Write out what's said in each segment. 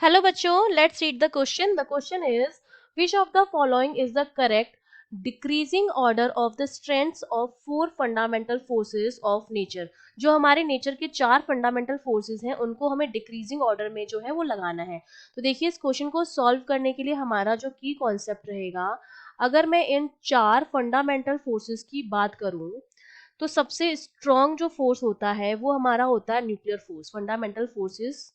Hello बच्चों, let's read the question. The question is, which of the following is the correct decreasing order of the strengths of four fundamental forces of nature? जो हमारे nature के चार fundamental forces हैं उनको हमें decreasing order में जो है वो लगाना है। तो देखिए इस क्वेश्चन को सॉल्व करने के लिए हमारा जो की कॉन्सेप्ट रहेगा, अगर मैं इन चार फंडामेंटल फोर्सेस की बात करूं तो सबसे स्ट्रॉन्ग जो फोर्स होता है वो हमारा होता है न्यूक्लियर फोर्स। फंडामेंटल फोर्सेस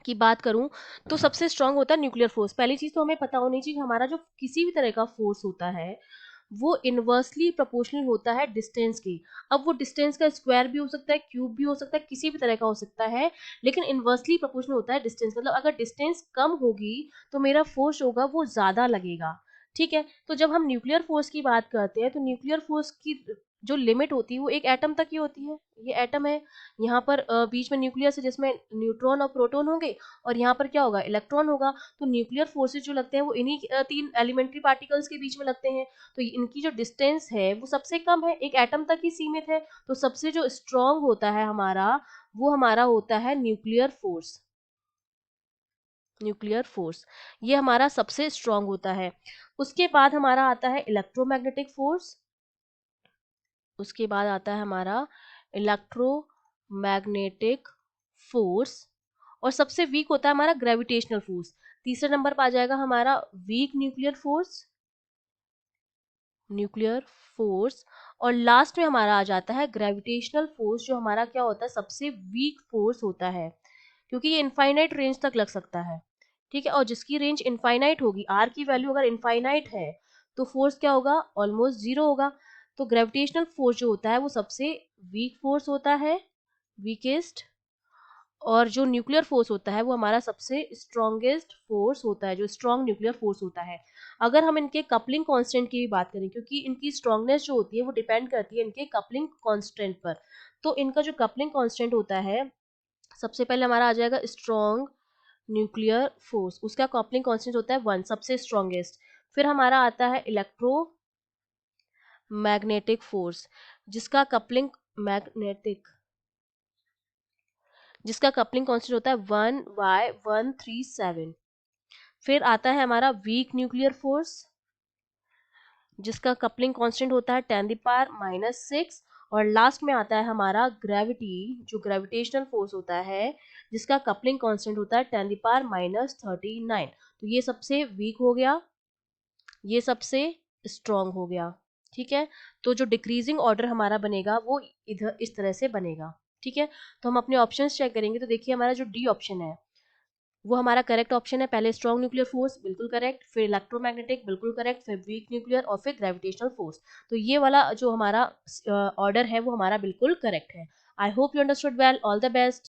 की बात करूं तो सबसे स्ट्रांग होता है न्यूक्लियर फोर्स। पहली चीज तो हमें पता होनी चाहिए कि हमारा जो किसी भी तरह का फोर्स होता है वो इनवर्सली प्रोपोर्शनल होता है डिस्टेंस के। अब वो डिस्टेंस का स्क्वायर भी हो सकता है, क्यूब भी हो सकता है, किसी भी तरह का हो सकता है, लेकिन इनवर्सली प्रोपोर्शनल होता है डिस्टेंस। मतलब अगर डिस्टेंस कम होगी तो मेरा फोर्स होगा वो ज्यादा लगेगा। ठीक है, तो जब हम न्यूक्लियर फोर्स की बात करते हैं तो न्यूक्लियर फोर्स की जो लिमिट होती है वो एक एटम तक ही होती है। ये एटम है, यहाँ पर बीच में न्यूक्लियस है जिसमें न्यूट्रॉन और प्रोटॉन होंगे, और यहाँ पर क्या होगा, इलेक्ट्रॉन होगा। तो न्यूक्लियर फोर्सेज जो लगते हैं वो इन्हीं तीन एलिमेंट्री पार्टिकल्स के बीच में लगते हैं। तो इनकी जो डिस्टेंस है वो सबसे कम है, एक एटम तक ही सीमित है। तो सबसे जो स्ट्रॉन्ग होता है हमारा, वो हमारा होता है न्यूक्लियर फोर्स। न्यूक्लियर फोर्स ये हमारा सबसे स्ट्रॉन्ग होता है। उसके बाद हमारा आता है इलेक्ट्रोमैग्नेटिक फोर्स। उसके बाद आता है हमारा इलेक्ट्रोमैग्नेटिक फोर्स। और सबसे वीक होता है हमारा ग्रेविटेशनल फोर्स। तीसरे नंबर पर आ जाएगा हमारा weak nuclear force. Nuclear force. और लास्ट में हमारा आ जाता है ग्रेविटेशनल फोर्स, जो हमारा क्या होता है, सबसे वीक फोर्स होता है, क्योंकि ये इनफाइनाइट रेंज तक लग सकता है। ठीक है, और जिसकी रेंज इनफाइनाइट होगी, आर की वैल्यू अगर इनफाइनाइट है तो फोर्स क्या होगा, ऑलमोस्ट जीरो होगा। तो ग्रेविटेशनल फोर्स जो होता है वो सबसे वीक फोर्स होता है, वीकेस्ट। और जो न्यूक्लियर फोर्स होता है वो हमारा सबसे स्ट्रॉन्गेस्ट फोर्स होता है, जो स्ट्रॉन्ग न्यूक्लियर फोर्स होता है। अगर हम इनके कपलिंग कांस्टेंट की भी बात करें, क्योंकि इनकी स्ट्रॉन्गनेस जो होती है वो डिपेंड करती है इनके कपलिंग कांस्टेंट पर। तो इनका जो कपलिंग कांस्टेंट होता है, सबसे पहले हमारा आ जाएगा स्ट्रॉन्ग न्यूक्लियर फोर्स, उसका कपलिंग कांस्टेंट होता है 1, सबसे स्ट्रॉन्गेस्ट। फिर हमारा आता है इलेक्ट्रो मैग्नेटिक फोर्स, जिसका कपलिंग मैग्नेटिक जिसका कपलिंग कांस्टेंट होता है 1y137। फिर आता है हमारा वीक न्यूक्लियर फोर्स, जिसका कपलिंग कांस्टेंट होता है 10⁻⁻⁶। और लास्ट में आता है हमारा ग्रेविटी, जो ग्रेविटेशनल फोर्स होता है, जिसका कपलिंग कांस्टेंट होता है 10⁻39। तो ये सबसे वीक हो गया, ये सबसे स्ट्रॉन्ग हो गया। ठीक है, तो जो डिक्रीजिंग ऑर्डर हमारा बनेगा वो इधर इस तरह से बनेगा। ठीक है, तो हम अपने ऑप्शंस चेक करेंगे तो देखिए हमारा जो डी ऑप्शन है वो हमारा करेक्ट ऑप्शन है। पहले स्ट्रॉन्ग न्यूक्लियर फोर्स बिल्कुल करेक्ट, फिर इलेक्ट्रोमैग्नेटिक बिल्कुल करेक्ट, फिर वीक न्यूक्लियर और फिर ग्रेविटेशनल फोर्स। तो ये वाला जो हमारा ऑर्डर है वो हमारा बिल्कुल करेक्ट है। I hope you understood well. All the best.